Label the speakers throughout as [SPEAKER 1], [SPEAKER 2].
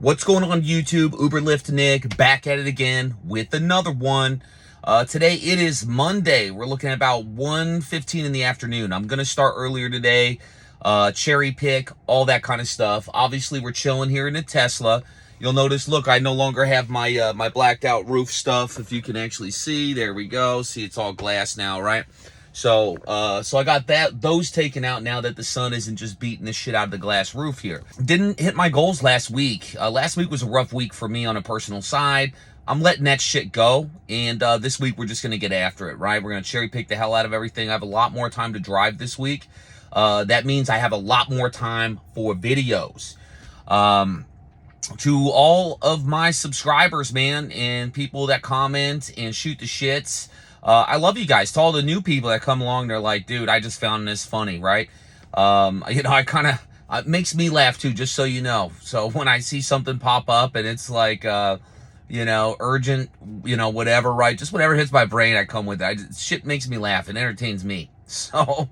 [SPEAKER 1] What's going on YouTube? Lyft back at it again with another one. Today it is Monday. We're looking at about 1:15 in the afternoon. I'm going to start earlier today, cherry pick, all that kind of stuff. Obviously, we're chilling here in a Tesla. You'll notice, look, I no longer have my my blacked out roof stuff. If you can actually see, there we go. See, it's all glass now, right? So I got those taken out now that the sun isn't just beating the shit out of the glass roof here. Didn't hit my goals last week. Last week was a rough week for me on a personal side. I'm letting that shit go, and this week we're just gonna get after it, right? We're gonna cherry pick the hell out of everything. I have a lot more time to drive this week. That means I have a lot more time for videos. To all of my subscribers, man, and people that comment and shoot the shits, I love you guys. To all the new people that come along, they're like, dude, I just found this funny, right? I kind of, it makes me laugh too, just so you know. So when I see something pop up and it's like, urgent, whatever, right? Just whatever hits my brain, I come with it. Shit makes me laugh and entertains me. So,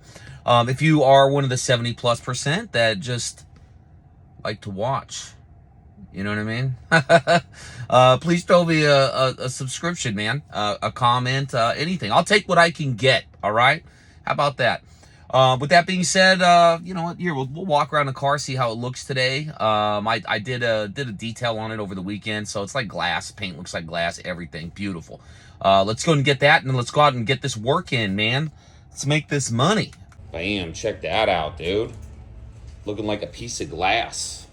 [SPEAKER 1] if you are one of the 70+% that just like to watch, you know what I mean? Please throw me a subscription, man. A comment, anything. I'll take what I can get, all right? How about that? With that being said, you know what? Here, we'll walk around the car, see how it looks today. I did a detail on it over the weekend, so it's like glass. Paint looks like glass, everything. Beautiful. Let's go and get that, and let's go out and get this work in, man. Let's make this money. Bam, check that out, dude. Looking like a piece of glass.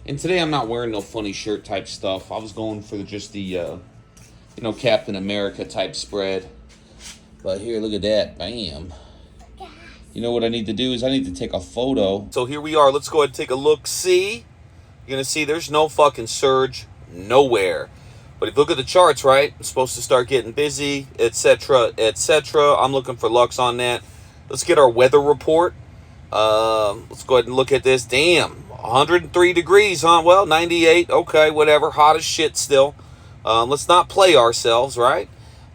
[SPEAKER 1] And today I'm not wearing no funny shirt type stuff. I was going for just the, Captain America type spread. But here, look at that. Bam. You know what I need to do is I need to take a photo. So here we are. Let's go ahead and take a look. See? You're going to see there's no fucking surge nowhere. But if you look at the charts, right? It's supposed to start getting busy, etc., etc. I'm looking for Lux on that. Let's get our weather report. Let's go ahead and look at this. Damn. 103 degrees, huh? Well, 98. Okay, whatever. Hot as shit still. Let's not play ourselves, right?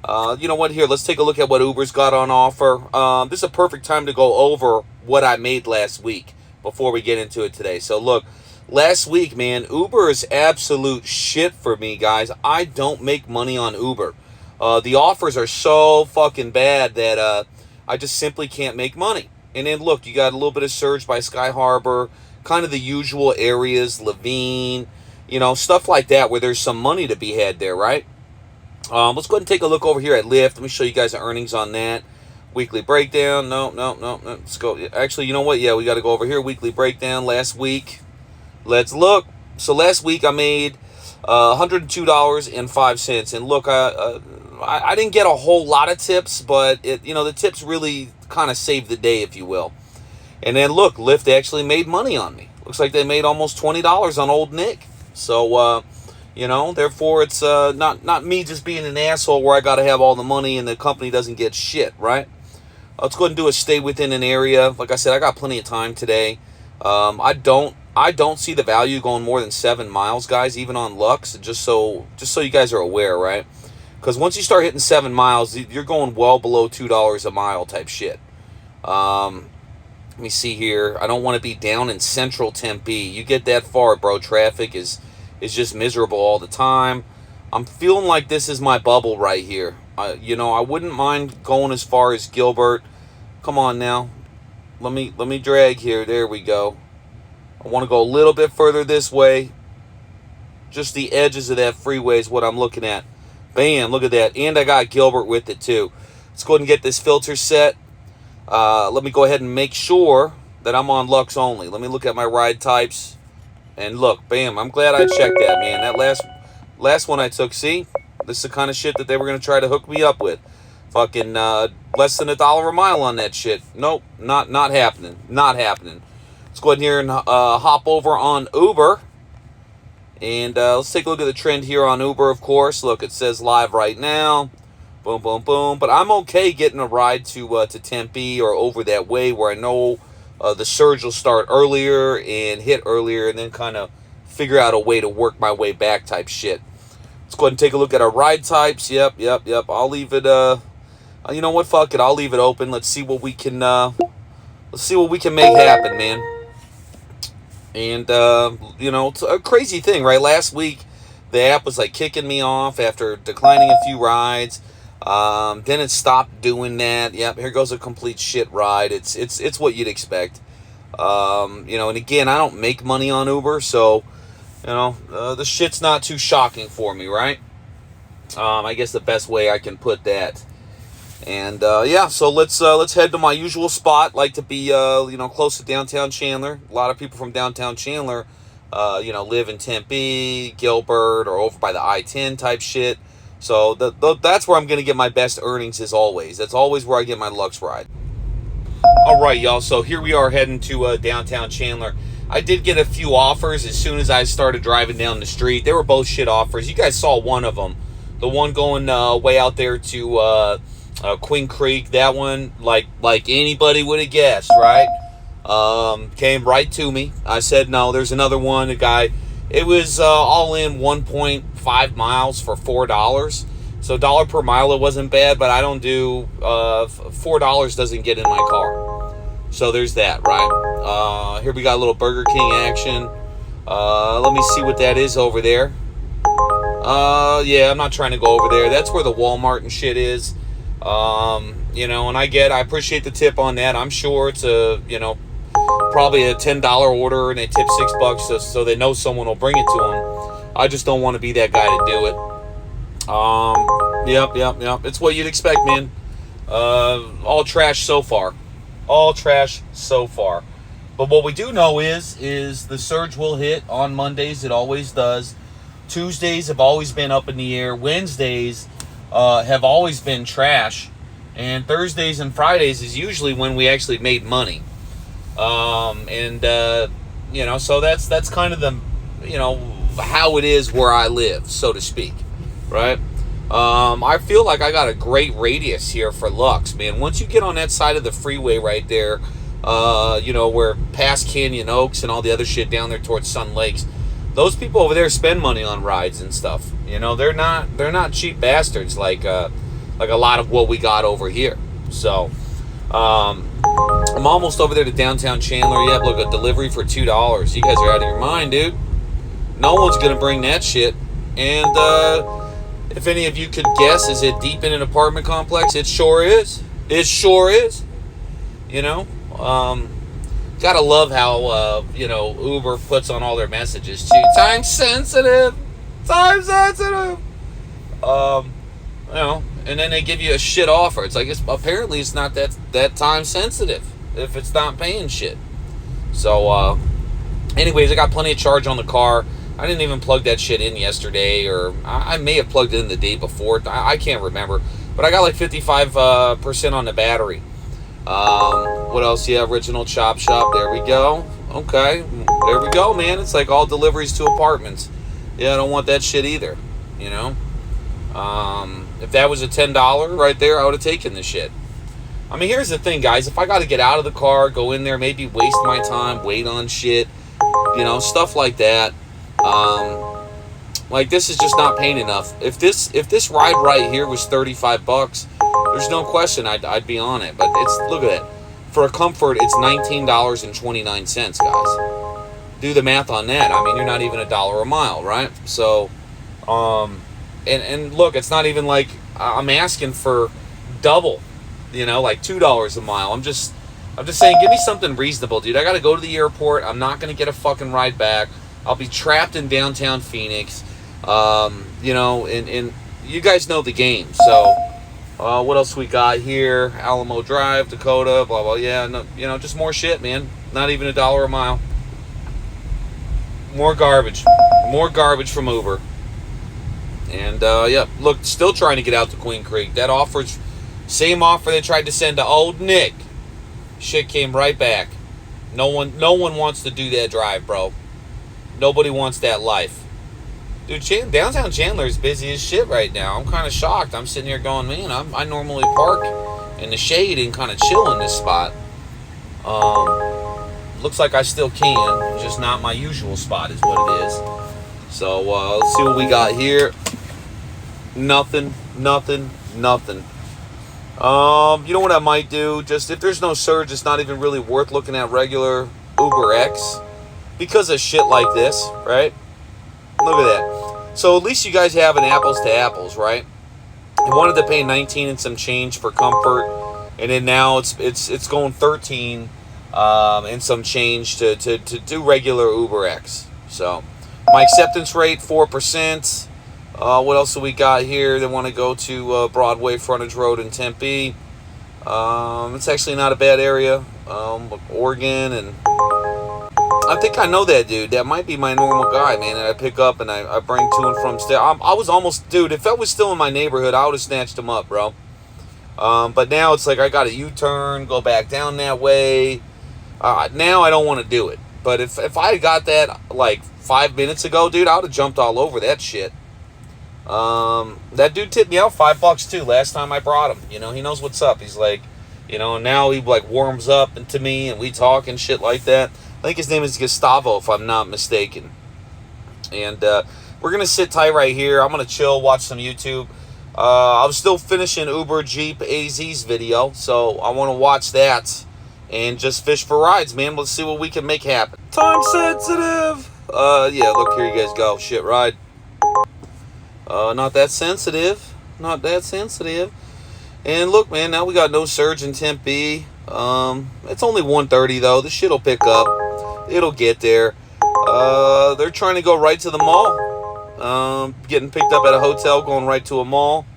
[SPEAKER 1] You know what? Here, let's take a look at what Uber's got on offer. This is a perfect time to go over what I made last week before we get into it today. So, look, last week, man, Uber is absolute shit for me, guys. I don't make money on Uber. The offers are so fucking bad that I just simply can't make money. And then, look, you got a little bit of surge by Sky Harbor, kind of the usual areas, Levine, stuff like that where there's some money to be had there, right? Let's go ahead and take a look over here at Lyft. Let me show you guys the earnings on that. Weekly breakdown. No. Let's go. Actually, you know what? Yeah, we got to go over here. Weekly breakdown last week. Let's look. So last week I made $102.05. And look, I didn't get a whole lot of tips, but the tips really kind of saved the day, if you will. And then look, Lyft actually made money on me. Looks like they made almost $20 on old Nick. So, therefore it's not me just being an asshole where I got to have all the money and the company doesn't get shit, right? Let's go ahead and do a stay within an area. Like I said, I got plenty of time today. I don't see the value going more than 7 miles, guys, even on Lux, just so you guys are aware, right? Because once you start hitting 7 miles, you're going well below $2 a mile type shit. Let me see here. I don't want to be down in central Tempe. You get that far, bro. Traffic is just miserable all the time. I'm feeling like this is my bubble right here. I wouldn't mind going as far as Gilbert. Come on now. Let me drag here. There we go. I want to go a little bit further this way. Just the edges of that freeway is what I'm looking at. Bam, look at that. And I got Gilbert with it too. Let's go ahead and get this filter set. Let me go ahead and make sure that I'm on Lux only. Let me look at my ride types. And look, bam, I'm glad I checked that, man. That last one I took, see? This is the kind of shit that they were going to try to hook me up with. Fucking less than $1 a mile on that shit. Nope, not happening. Not happening. Let's go ahead here and hop over on Uber. And let's take a look at the trend here on Uber, of course. Look, it says live right now. Boom, boom, boom. But I'm okay getting a ride to Tempe or over that way where I know the surge will start earlier and hit earlier and then kind of figure out a way to work my way back type shit. Let's go ahead and take a look at our ride types. Yep. I'll leave it, you know what? Fuck it. I'll leave it open. Let's see what we can make happen, man. And, it's a crazy thing, right? Last week, the app was like kicking me off after declining a few rides. Then it stopped doing that. Yep, here goes a complete shit ride. It's what you'd expect. And again, I don't make money on Uber, so, the shit's not too shocking for me, right? I guess the best way I can put that. And so let's head to my usual spot. Like to be close to downtown Chandler. A lot of people from downtown Chandler, live in Tempe, Gilbert, or over by the I-10 type shit. So that's where I'm gonna get my best earnings as always. That's always where I get my Lux ride. All right, y'all. So here we are heading to downtown Chandler. I did get a few offers as soon as I started driving down the street. They were both shit offers. You guys saw one of them. The one going way out there to Queen Creek. That one, like anybody would have guessed, right? Came right to me. I said no. There's another one. A guy. It was all in 1.5 miles for $4. So $1 per mile. It wasn't bad, but I don't do $4 doesn't get in my car. So there's that, right? Here we got a little Burger King action. Let me see what that is over there. I'm not trying to go over there. That's where the Walmart and shit is. And I appreciate the tip on that. I'm sure it's probably a $10 order and they tip $6 so they know someone will bring it to them. I just don't want to be that guy to do it. Yep. It's what you'd expect, man. All trash so far. All trash so far. But what we do know is the surge will hit on Mondays. It always does. Tuesdays have always been up in the air. Wednesdays have always been trash. And Thursdays and Fridays is usually when we actually made money. So that's kind of the, how it is where I live, so to speak, right? I feel like I got a great radius here for Lux, man. Once you get on that side of the freeway right there, where past Canyon Oaks and all the other shit down there towards Sun Lakes, those people over there spend money on rides and stuff. They're not cheap bastards like a lot of what we got over here. So, I'm almost over there to downtown Chandler. Yep, look, a delivery for $2. You guys are out of your mind, dude. No one's gonna bring that shit. And if any of you could guess, is it deep in an apartment complex? It sure is. It sure is. Gotta love how Uber puts on all their messages too. Time sensitive. And then they give you a shit offer. It's like apparently it's not that time sensitive if it's not paying shit. So anyways, I got plenty of charge on the car. I didn't even plug that shit in yesterday, or I may have plugged it in the day before. I can't remember, but I got like 55% on the battery. What else? Yeah, original chop shop. There we go. Okay, there we go, man. It's like all deliveries to apartments. Yeah, I don't want that shit either. If that was a $10 right there, I would have taken the shit. I mean, here's the thing, guys. If I got to get out of the car, go in there, maybe waste my time, wait on shit, stuff like that. This is just not paying enough. If this ride right here was $35, there's no question I'd be on it. But look at that. For a comfort, it's $19.29, guys. Do the math on that. I mean, you're not even $1 a mile, right? So, and look, it's not even like I'm asking for double, like $2 a mile. I'm just saying, give me something reasonable, dude. I got to go to the airport. I'm not going to get a fucking ride back. I'll be trapped in downtown Phoenix. And you guys know the game. So, what else we got here? Alamo Drive, Dakota, blah, blah. Yeah, no, just more shit, man. Not even $1 a mile. More garbage from Uber. And, look, still trying to get out to Queen Creek. That offer's same offer they tried to send to old Nick. Shit came right back. No one wants to do that drive, bro. Nobody wants that life. Dude, downtown Chandler is busy as shit right now. I'm kind of shocked. I'm sitting here going, man, I normally park in the shade and kind of chill in this spot. Looks like I still can, just not my usual spot is what it is. So, let's see what we got here. Nothing. You know what I might do? Just if there's no surge, it's not even really worth looking at regular Uber X. because of shit like this, right? Look at that. So at least you guys have an apples to apples, right? I wanted to pay 19 and some change for comfort, and then now it's going 13 and some change to do regular UberX. So my acceptance rate 4%. What else do we got here? They want to go to Broadway Frontage Road in Tempe. It's actually not a bad area. Oregon, and I think I know that dude. That might be my normal guy, man, that I pick up and I bring to and from I was almost, dude, if I was still in my neighborhood, I would have snatched him up, bro. But now it's like I got a U-turn, go back down that way. Now I don't want to do it. But if I got that like 5 minutes ago, dude, I would have jumped all over that shit. That dude tipped me out $5 too last time I brought him. You know, he knows what's up. He's like, you know, now he like warms up into me and we talk and shit like that. I think his name is Gustavo, if I'm not mistaken. And we're gonna sit tight right here. I'm gonna chill, watch some YouTube. I was still finishing Uber Jeep AZ's video, so I want to watch that and just fish for rides, man. Let's see what we can make happen. Time sensitive. Yeah, look, here you guys go. Shit ride. Not that sensitive. Not that sensitive. And look, man, now we got no surge in Tempe. It's only 1:30 though. This shit'll pick up. It'll get there. They're trying to go right to the mall. Getting picked up at a hotel, going right to a mall.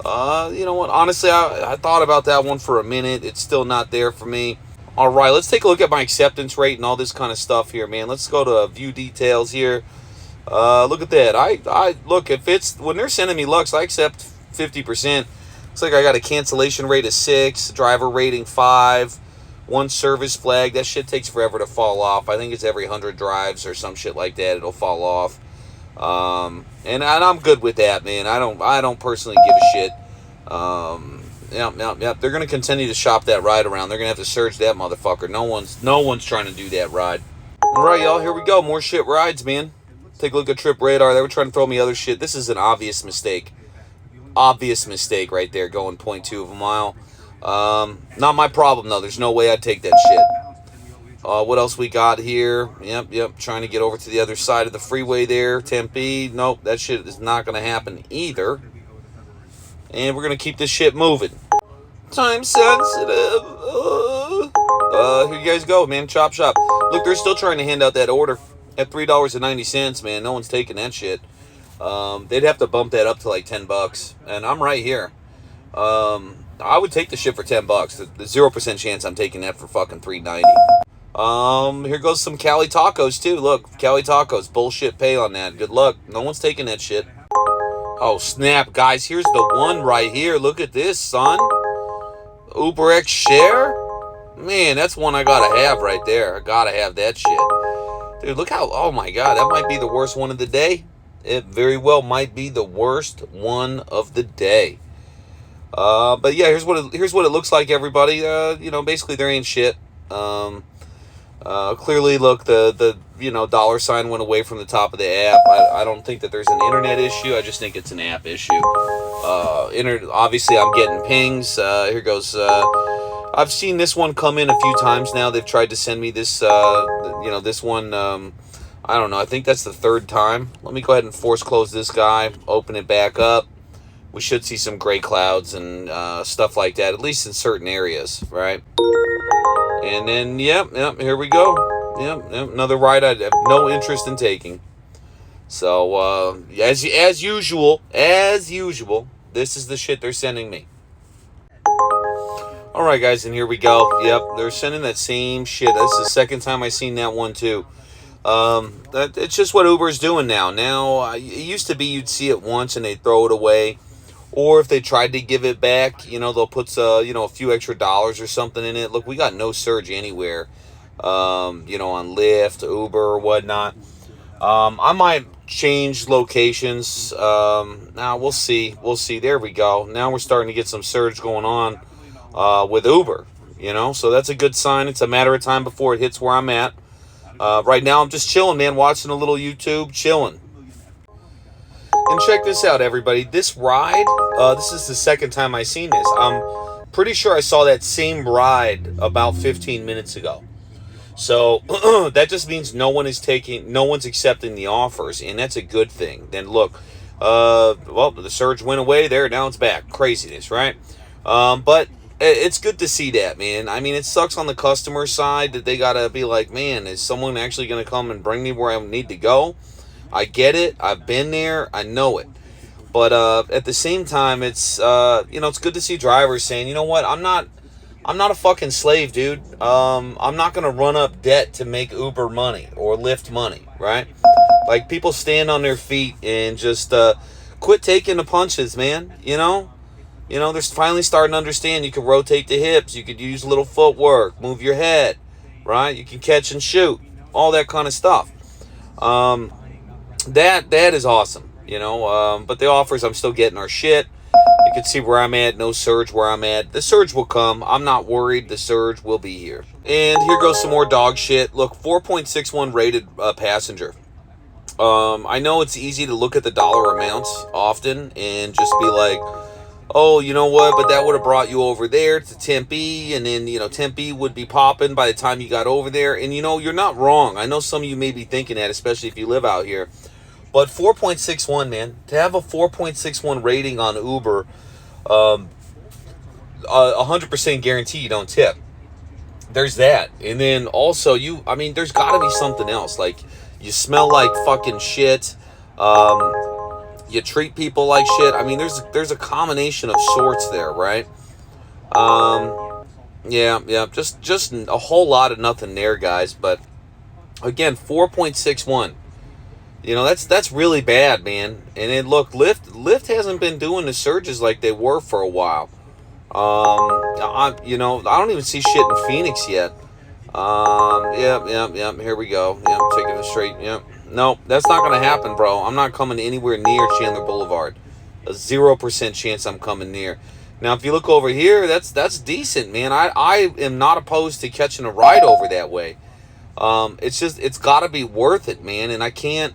[SPEAKER 1] You know what? Honestly, I thought about that one for a minute. It's still not there for me. All right, let's take a look at my acceptance rate and all this kind of stuff here, man. Let's go to view details here. Look at that. I look, if it's when they're sending me Lux, I accept 50%. It's like I got a cancellation rate of 6, driver rating 5, 1 service flag. That shit takes forever to fall off. I think it's every 100 drives or some shit like that. It'll fall off. And I'm good with that, man. I don't personally give a shit. Yep. They're gonna continue to shop that ride around. They're gonna have to search that motherfucker. No one's trying to do that ride. All right, y'all. Here we go. More shit rides, man. Take a look at Trip Radar. They were trying to throw me other shit. This is an obvious mistake. Obvious mistake right there, going 0.2 of a mile. Not my problem, though. There's no way I'd take that shit. What else we got here? Yep. Trying to get over to the other side of the freeway there. Tempe. Nope, that shit is not going to happen either. And we're going to keep this shit moving. Time sensitive. Here you guys go, man. Chop shop. Look, they're still trying to hand out that order at $3.90, man. No one's taking that shit. They'd have to bump that up to like $10, and I'm right here. I would take the shit for $10. The 0% chance I'm taking that for fucking $3.90. Here goes some Cali tacos too. Look, Cali tacos, bullshit pay on that. Good luck. No one's taking that shit. Oh snap, guys! Here's the one right here. Look at this, son. UberX Share. Man, that's one I gotta have right there. I gotta have that shit. Dude, look how, oh my god, that might be the worst one of the day. It very well might be the worst one of the day. But yeah, here's what it looks like, everybody. You know, basically there ain't shit. Clearly, look, the dollar sign went away from the top of the app. I don't think that there's an internet issue. I just think it's an app issue. Obviously, I'm getting pings. Here goes. I've seen this one come in a few times now. They've tried to send me this, this one. I don't know. I think that's the 3rd time. Let me go ahead and force close this guy. Open it back up. We should see some gray clouds and stuff like that, at least in certain areas, right? And then, yep, here we go. Yep, another ride I have no interest in taking. So, as usual, this is the shit they're sending me. All right, guys, and here we go. Yep, they're sending that same shit. This is the second time I've seen that one, too. It's just what Uber's doing now. Now, it used to be you'd see it once and they'd throw it away. Or if they tried to give it back, they'll put, a few extra dollars or something in it. Look, we got no surge anywhere, on Lyft, Uber, or whatnot. I might change locations. Now, we'll see. There we go. Now we're starting to get some surge going on with Uber, So that's a good sign. It's a matter of time before it hits where I'm at. Right now, I'm just chilling, man, watching a little YouTube, chilling. And check this out, everybody. This ride, this is the second time I've seen this. I'm pretty sure I saw that same ride about 15 minutes ago. So that just means no one's accepting the offers, and that's a good thing. Then look, well, the surge went away there, now it's back. Craziness, right? But it's good to see that, man. I mean, it sucks on the customer side that they gotta be like, man, is someone actually gonna come and bring me where I need to go? I get it. I've been there. I know it. But at the same time, it's it's good to see drivers saying, you know what, I'm not a fucking slave, dude. I'm not gonna run up debt to make Uber money or Lyft money, right? Like, people stand on their feet and just quit taking the punches, man. They're finally starting to understand you can rotate the hips, you could use a little footwork, move your head, right? You can catch and shoot, all that kind of stuff. That is awesome, but the offers I'm still getting are shit. You can see where I'm at, no surge where I'm at. The surge will come. I'm not worried. The surge will be here. And here goes some more dog shit. Look, 4.61 rated passenger. I know it's easy to look at the dollar amounts often and just be like, oh, you know what, but that would have brought you over there to Tempe, and then, Tempe would be popping by the time you got over there. And, you're not wrong. I know some of you may be thinking that, especially if you live out here. But 4.61, man, to have a 4.61 rating on Uber, 100% guarantee you don't tip. There's that. And then also, there's got to be something else. Like, you smell like fucking shit. You treat people like shit. I mean, there's a combination of sorts there, right? Yeah, just a whole lot of nothing there, guys. But again, 4.61. That's really bad, man. And then look, Lyft hasn't been doing the surges like they were for a while. I don't even see shit in Phoenix yet. Yep. Here we go. Yep, taking it straight. Yep. No, that's not gonna happen, bro. I'm not coming anywhere near Chandler Boulevard. A 0% chance I'm coming near. Now, if you look over here, that's decent, man. I am not opposed to catching a ride over that way. It's got to be worth it, man. And I can't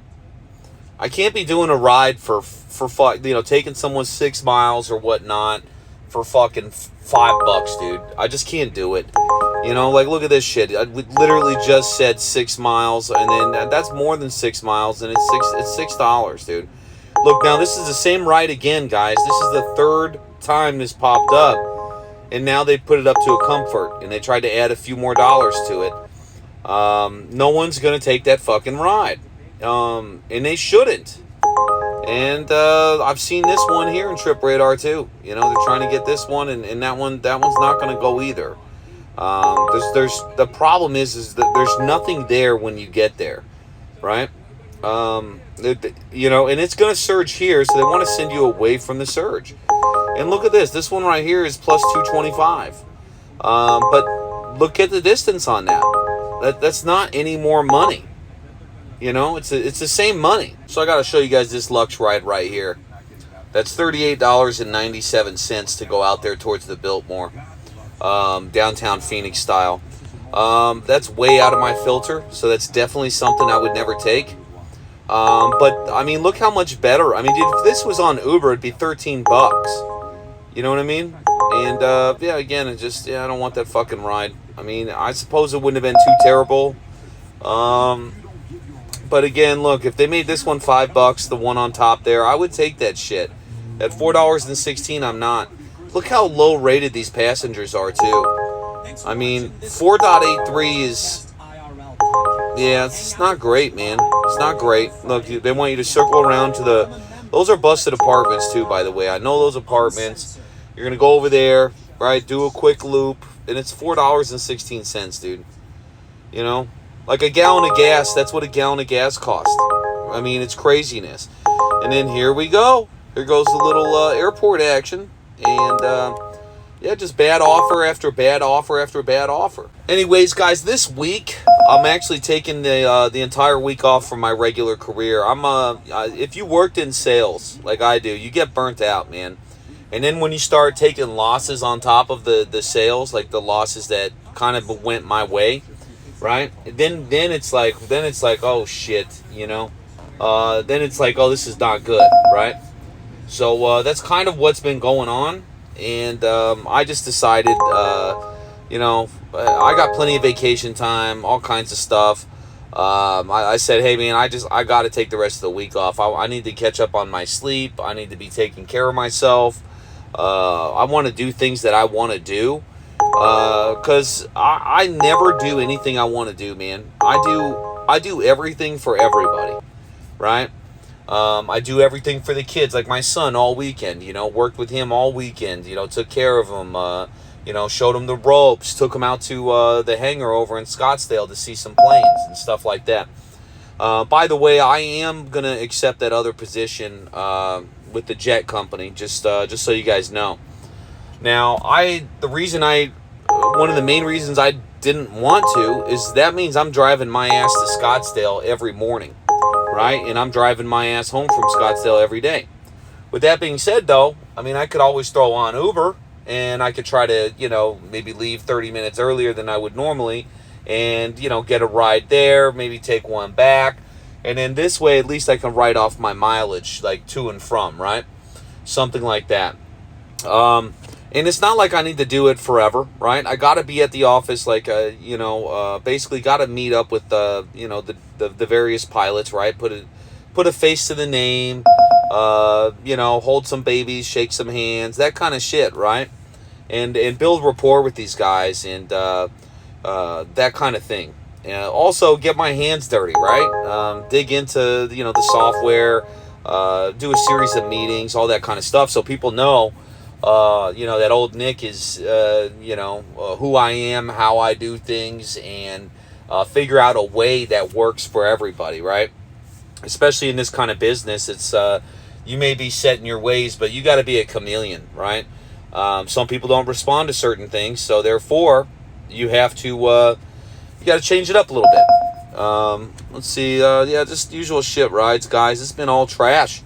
[SPEAKER 1] be doing a ride for taking someone 6 miles or whatnot for fucking $5, dude. I just can't do it. Like, look at this shit. We literally just said 6 miles, and then that's more than 6 miles, and it's $6, dude. Look, now this is the same ride again, guys. This is the third time this popped up, and now they put it up to a comfort, and they tried to add a few more dollars to it. No one's gonna take that fucking ride, and they shouldn't. And I've seen this one here in Trip Radar too. They're trying to get this one, and that one's not gonna go either. There's the problem is that there's nothing there when you get there, right? And it's gonna surge here, so they want to send you away from the surge. And look at this one right here is plus 225. But look at the distance on that. That's not any more money. It's the same money. So I got to show you guys this Lux ride right here. That's $38.97 to go out there towards the Biltmore, downtown Phoenix style. That's way out of my filter, so that's definitely something I would never take. But I mean, look how much better. I mean, dude, if this was on Uber, it'd be $13. You know what I mean? And again, I don't want that fucking ride. I mean, I suppose it wouldn't have been too terrible. But again, look, if they made this one $5, the one on top there, I would take that shit. At $4.16, I'm not. Look how low rated these passengers are too. I mean, 4.83 is, it's not great, man. It's not great. Look, they want you to circle around to those are busted apartments too, by the way. I know those apartments. You're gonna go over there, right? Do a quick loop, and it's $4.16, dude. Like a gallon of gas, that's what a gallon of gas costs. I mean, it's craziness. And then here we go. Here goes the little airport action. And, just bad offer after bad offer after bad offer. Anyways, guys, this week, I'm actually taking the entire week off from my regular career. If you worked in sales, like I do, you get burnt out, man. And then when you start taking losses on top of the sales, like the losses that kind of went my way, right? Then it's like, oh shit, then it's like, oh, this is not good, right? So that's kind of what's been going on, and I just decided, you know, I got plenty of vacation time, all kinds of stuff. I said, hey man, I got to take the rest of the week off. I need to catch up on my sleep. I need to be taking care of myself. I want to do things that I want to do. Cause I never do anything I want to do, man. I do everything for everybody, right? I do everything for the kids, like my son all weekend, you know, worked with him all weekend, you know, took care of him, you know, showed him the ropes, took him out to the hangar over in Scottsdale to see some planes and stuff like that. By the way, I am going to accept that other position with the jet company, just so you guys know. Now, one of the main reasons I didn't want to is that means I'm driving my ass to Scottsdale every morning, right? And I'm driving my ass home from Scottsdale every day. With that being said, though, I mean, I could always throw on Uber, and I could try to, you know, maybe leave 30 minutes earlier than I would normally, and, you know, get a ride there, maybe take one back, and then this way, at least I can write off my mileage, like, to and from, right? Something like that. And it's not like I need to do it forever, right? I got to be at the office, like, you know, basically got to meet up with, you know, the various pilots, right? Put a face to the name, you know, hold some babies, shake some hands, that kind of shit, right? And build rapport with these guys and that kind of thing. Also, get my hands dirty, right? Dig into, you know, the software, do a series of meetings, all that kind of stuff, so people know, you know, that old Nick is, you know, who I am, how I do things, and figure out a way that works for everybody, right? Especially in this kind of business, it's you may be set in your ways, but you got to be a chameleon, right? Some people don't respond to certain things, so therefore you have to you got to change it up a little bit. Let's see, yeah, just usual shit rides, guys. It's been all trash.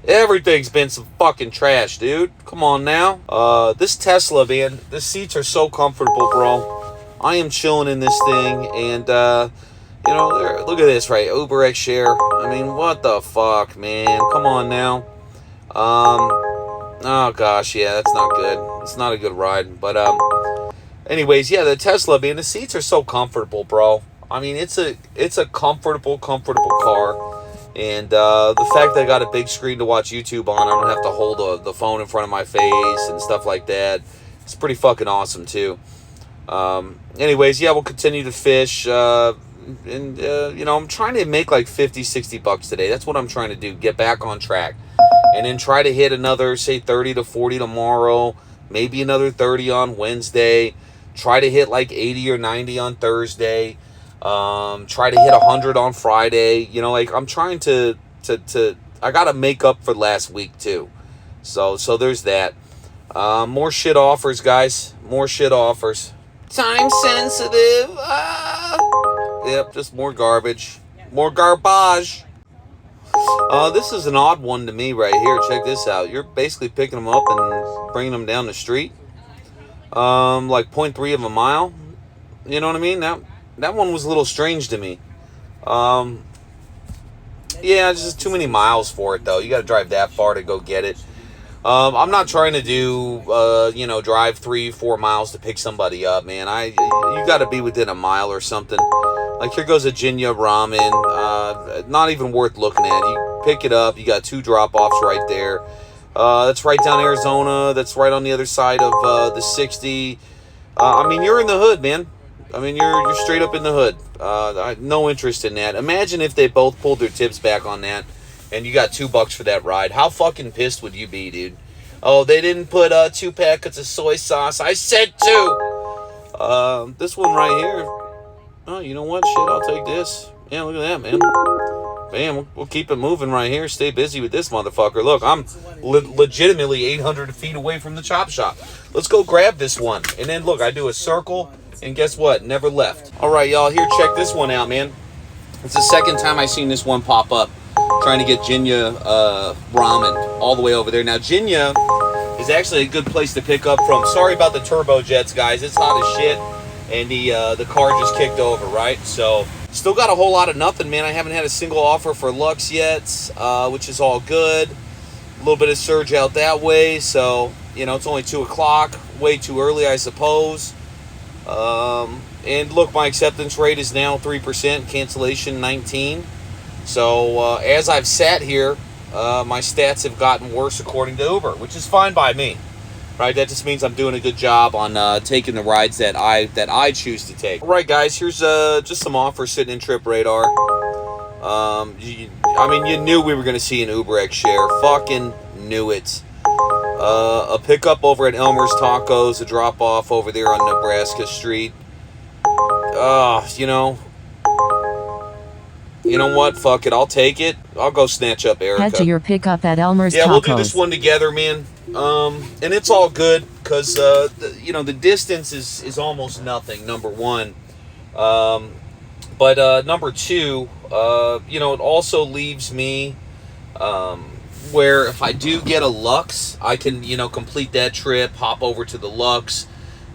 [SPEAKER 1] Everything's been some fucking trash, dude. Come on now. This Tesla, man, the seats are so comfortable, bro. I am chilling in this thing, and you know, look at this, right? Rideshare. I mean, what the fuck, man? Come on now. Oh gosh, yeah, that's not good. It's not a good ride, but anyways, yeah, the Tesla, man, the seats are so comfortable, bro. I mean, it's a comfortable car. And the fact that I got a big screen to watch YouTube on, I don't have to hold the phone in front of my face and stuff like that. It's pretty fucking awesome, too. Anyways, yeah, we'll continue to fish. And, you know, I'm trying to make like 50, 60 bucks today. That's what I'm trying to do, get back on track. And then try to hit another, say, 30 to 40 tomorrow. Maybe another 30 on Wednesday. Try to hit like 80 or 90 on Thursday. Try to hit 100 on Friday. You know, like, I'm trying to I gotta make up for last week too. So there's that. More shit offers, guys. More shit offers. Time sensitive. Yep, just more garbage. More garbage. This is an odd one to me right here. Check this out. You're basically picking them up and bringing them down the street. Like 0.3 of a mile. You know what I mean? That one was a little strange to me. Yeah, just too many miles for it, though. You got to drive that far to go get it. I'm not trying to do, you know, drive 3-4 miles to pick somebody up, man. You got to be within a mile or something. Like, here goes a Jinya ramen. Not even worth looking at. You pick it up. You got 2 drop-offs right there. That's right down Arizona. That's right on the other side of the 60. I mean, you're in the hood, man. I mean, you're straight up in the hood. No interest in that. Imagine if they both pulled their tips back on that, and you got $2 for that ride. How fucking pissed would you be, dude? Oh, they didn't put 2 packets of soy sauce. I said 2. This one right here. Oh, you know what? Shit, I'll take this. Yeah, look at that, man. Bam, we'll keep it moving right here. Stay busy with this motherfucker. Look, I'm legitimately 800 feet away from the chop shop. Let's go grab this one. And then, look, I do a circle, and guess what? Never left. All right, y'all, here, check this one out, man. It's the second time I've seen this one pop up. Trying to get Jinya ramen all the way over there. Now, Jinya is actually a good place to pick up from. Sorry about the turbojets, guys. It's hot as shit. And the car just kicked over, right? So, still got a whole lot of nothing, man. I haven't had a single offer for Lux yet, which is all good. A little bit of surge out that way. So, you know, it's only 2 o'clock. Way too early, I suppose. And look, my acceptance rate is now 3%, cancellation 19. So as I've sat here, my stats have gotten worse according to Uber, which is fine by me. Right, that just means I'm doing a good job on taking the rides that I choose to take. All right, guys, here's just some offers sitting in Trip Radar. I mean, you knew we were going to see an UberX share. Fucking knew it. A pickup over at Elmer's Tacos, a drop off over there on Nebraska Street. You know what? Fuck it. I'll take it. I'll go snatch up Erica.
[SPEAKER 2] Head to your pickup at Elmer's Tacos.
[SPEAKER 1] Yeah, we'll do this one together, man. And it's all good because, the distance is almost nothing, number one. But number two, it also leaves me where if I do get a Lux, I can, complete that trip, hop over to the Lux,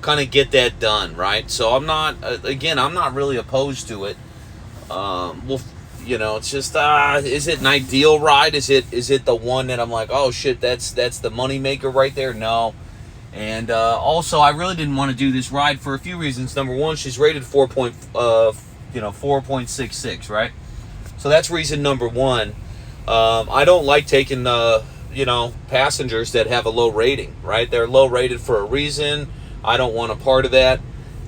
[SPEAKER 1] kind of get that done, right? So I'm not really opposed to it. It's just, is it an ideal ride? Is it the one that I'm like, oh shit, that's the money maker right there? No. And also, I really didn't want to do this ride for a few reasons. Number one, she's rated 4.66, right? So that's reason number one. I don't like taking, passengers that have a low rating, right? They're low rated for a reason. I don't want a part of that.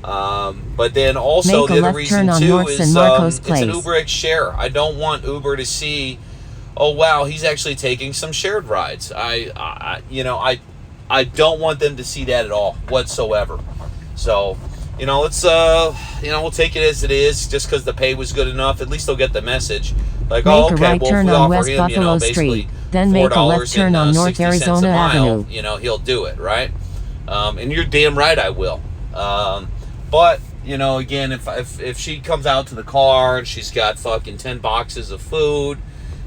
[SPEAKER 1] But then also the other reason too is it's an UberX share. I don't want Uber to see, oh wow, he's actually taking some shared rides. I don't want them to see that at all whatsoever. So, let's we'll take it as it is. Just because the pay was good enough, at least they'll get the message. Like,
[SPEAKER 2] make a right turn on West Buffalo Street, then make a left turn on North Arizona Avenue.
[SPEAKER 1] He'll do it, right? And you're damn right I will. But, again, if she comes out to the car and she's got fucking 10 boxes of food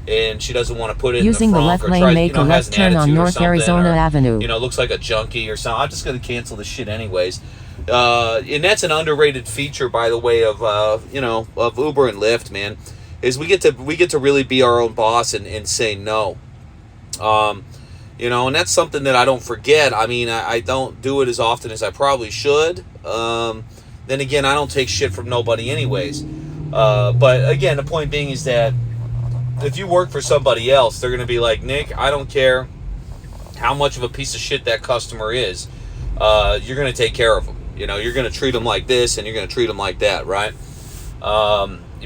[SPEAKER 1] and she doesn't want to put it
[SPEAKER 2] using
[SPEAKER 1] in the
[SPEAKER 2] the
[SPEAKER 1] front
[SPEAKER 2] left lane, make a left turn on North Arizona Avenue.
[SPEAKER 1] Looks like a junkie or something, I'm just going to cancel the shit anyways. And that's an underrated feature, by the way, of of Uber and Lyft, man, is we get to really be our own boss and say no. And that's something that I don't forget. I mean, I don't do it as often as I probably should. Then again, I don't take shit from nobody anyways. But again, the point being is that if you work for somebody else, they're going to be like, Nick, I don't care how much of a piece of shit that customer is. You're going to take care of them. You're going to treat them like this and you're going to treat them like that, right?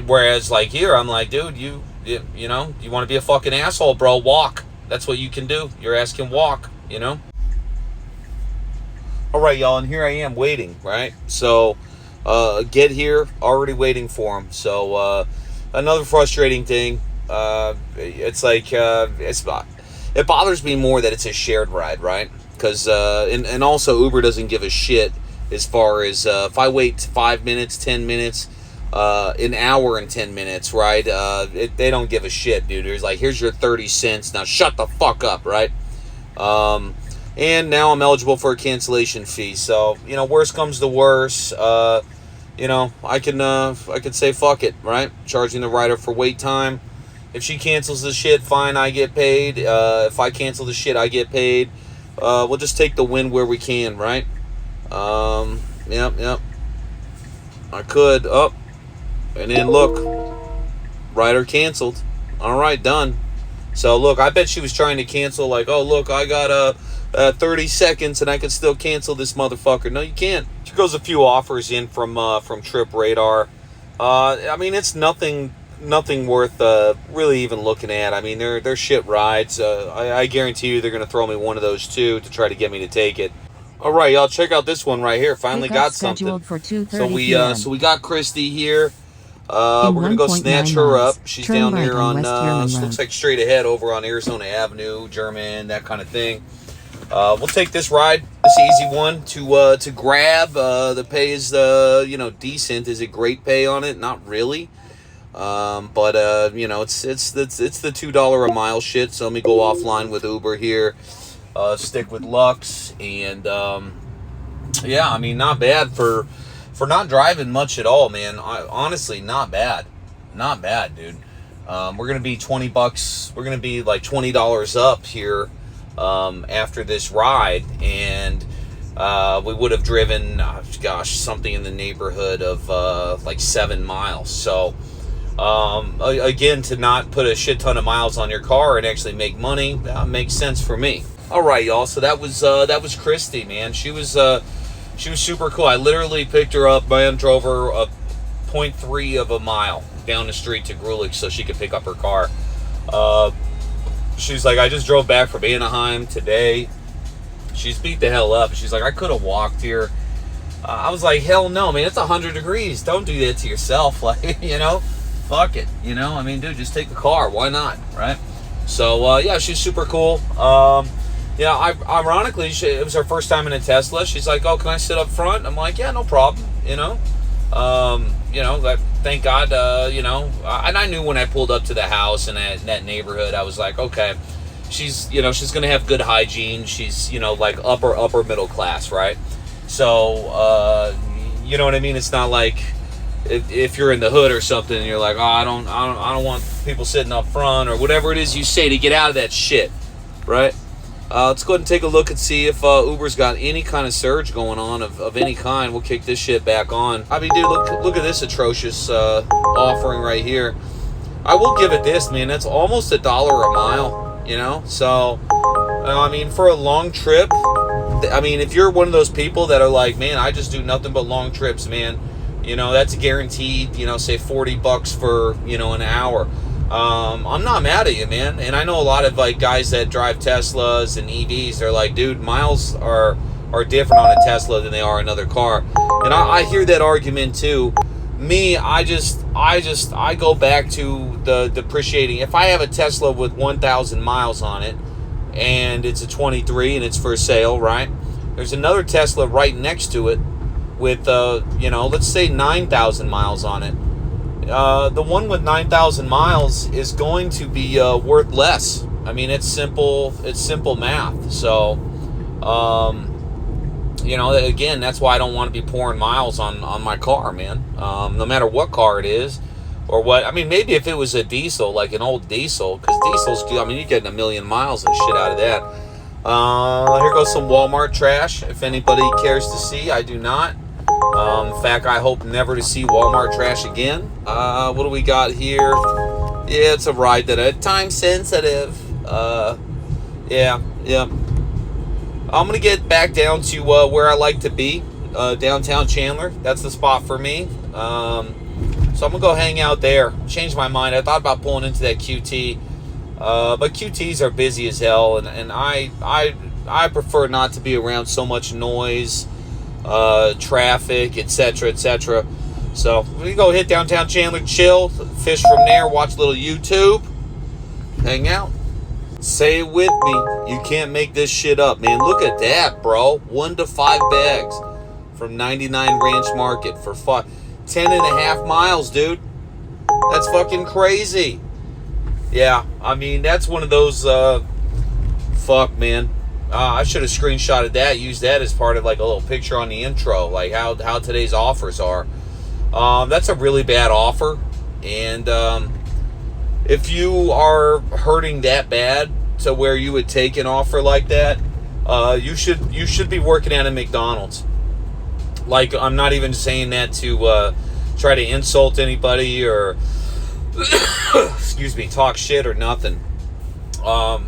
[SPEAKER 1] Whereas like here, I'm like, dude, you want to be a fucking asshole, bro, walk. That's what you can do. Your ass can walk, All right, y'all, and here I am waiting, right? So, get here, already waiting for him. So, another frustrating thing, it's like, it bothers me more that it's a shared ride, right? Because, and also Uber doesn't give a shit as far as, if I wait 5 minutes, 10 minutes, an hour and 10 minutes, right? They don't give a shit, dude. There's like, here's your 30 cents. Now shut the fuck up, right? And now I'm eligible for a cancellation fee. So, worst comes to worst, I could say fuck it, right? Charging the rider for wait time. If she cancels the shit, fine, I get paid. If I cancel the shit, I get paid. We'll just take the win where we can, right? Yep. I could. And then look, rider canceled. All right, done. So look, I bet she was trying to cancel like, oh look, I got 30 seconds and I can still cancel this motherfucker. No, you can't. She goes a few offers in from Trip Radar. I mean, it's nothing worth really even looking at. I mean, they're shit rides. I guarantee you they're gonna throw me one of those too to try to get me to take it. All right, y'all, check out this one right here. Finally got something.
[SPEAKER 2] For
[SPEAKER 1] so we got Christy here. We're gonna go snatch her up. She's down here on looks like straight ahead over on Arizona Avenue, German, that kind of thing. We'll take this ride, this easy one to grab. The pay is decent. Is it great pay on it? Not really. But it's the $2 a mile shit. So let me go offline with Uber here. Stick with Lux, and yeah, I mean, not bad for not driving much at all, man. Honestly, not bad, dude. We're gonna be $20. We're gonna be like $20 up here after this ride, and we would have driven, gosh, something in the neighborhood of like 7 miles. So, again, to not put a shit ton of miles on your car and actually make money, makes sense for me. All right, y'all. So that was Christy, man. She was super cool. I literally picked her up, man, drove her a 0.3 of a mile down the street to Grulich so she could pick up her car. She's like, I just drove back from Anaheim today. She's beat the hell up. She's like, I could have walked here. I was like, hell no, man. It's 100 degrees. Don't do that to yourself. Like, you know, fuck it. You know, I mean, dude, just take the car. Why not? Right? So, yeah, she's super cool. Yeah, ironically, it was her first time in a Tesla. She's like, oh, can I sit up front? I'm like, yeah, no problem. You know, thank God, you know, and I knew when I pulled up to the house in that neighborhood, I was like, okay, she's going to have good hygiene. She's, you know, like upper middle class, right? So, you know what I mean? It's not like if you're in the hood or something and you're like, oh, I don't want people sitting up front or whatever it is you say to get out of that shit, right? Let's go ahead and take a look and see if Uber's got any kind of surge going on of any kind. We'll kick this shit back on. I mean, dude, look at this atrocious offering right here. I will give it this, man. That's almost $1 a mile, you know? So, I mean, for a long trip, I mean, if you're one of those people that are like, man, I just do nothing but long trips, man, you know, that's guaranteed, you know, say $40 for, you know, an hour. I'm not mad at you, man. And I know a lot of like guys that drive Teslas and EVs. They're like, dude, miles are different on a Tesla than they are another car. And I hear that argument too. Me, I go back to the depreciating. If I have a Tesla with 1,000 miles on it and it's a 23 and it's for sale, right? There's another Tesla right next to it with, you know, let's say 9,000 miles on it. The one with 9,000 miles is going to be worth less. I mean, it's simple math. So, you know, again, that's why I don't want to be pouring miles on my car, man. No matter what car it is or what. I mean, maybe if it was a diesel, like an old diesel, because diesels, I mean, you're getting 1 million miles and shit out of that. Here goes some Walmart trash. If anybody cares to see, I do not. In fact, I hope never to see Walmart trash again. What do we got here? Yeah, it's a ride that time sensitive. Yeah. I'm gonna get back down to where I like to be, downtown Chandler. That's the spot for me. So I'm gonna go hang out there. Changed my mind. I thought about pulling into that QT, but QTs are busy as hell, and I prefer not to be around so much noise. Traffic, etc. So we go hit downtown Chandler, chill, fish from there, watch a little YouTube, hang out. Say it with me, you can't make this shit up, man. Look at that, bro. 1 to 5 bags from 99 Ranch Market for 10.5 miles, dude. That's fucking crazy. Yeah, I mean, that's one of those fuck, man. I should have screenshotted that, used that as part of like a little picture on the intro, like how today's offers are. That's a really bad offer, and if you are hurting that bad to where you would take an offer like that, you should be working at a McDonald's. Like, I'm not even saying that to try to insult anybody or excuse me, talk shit or nothing.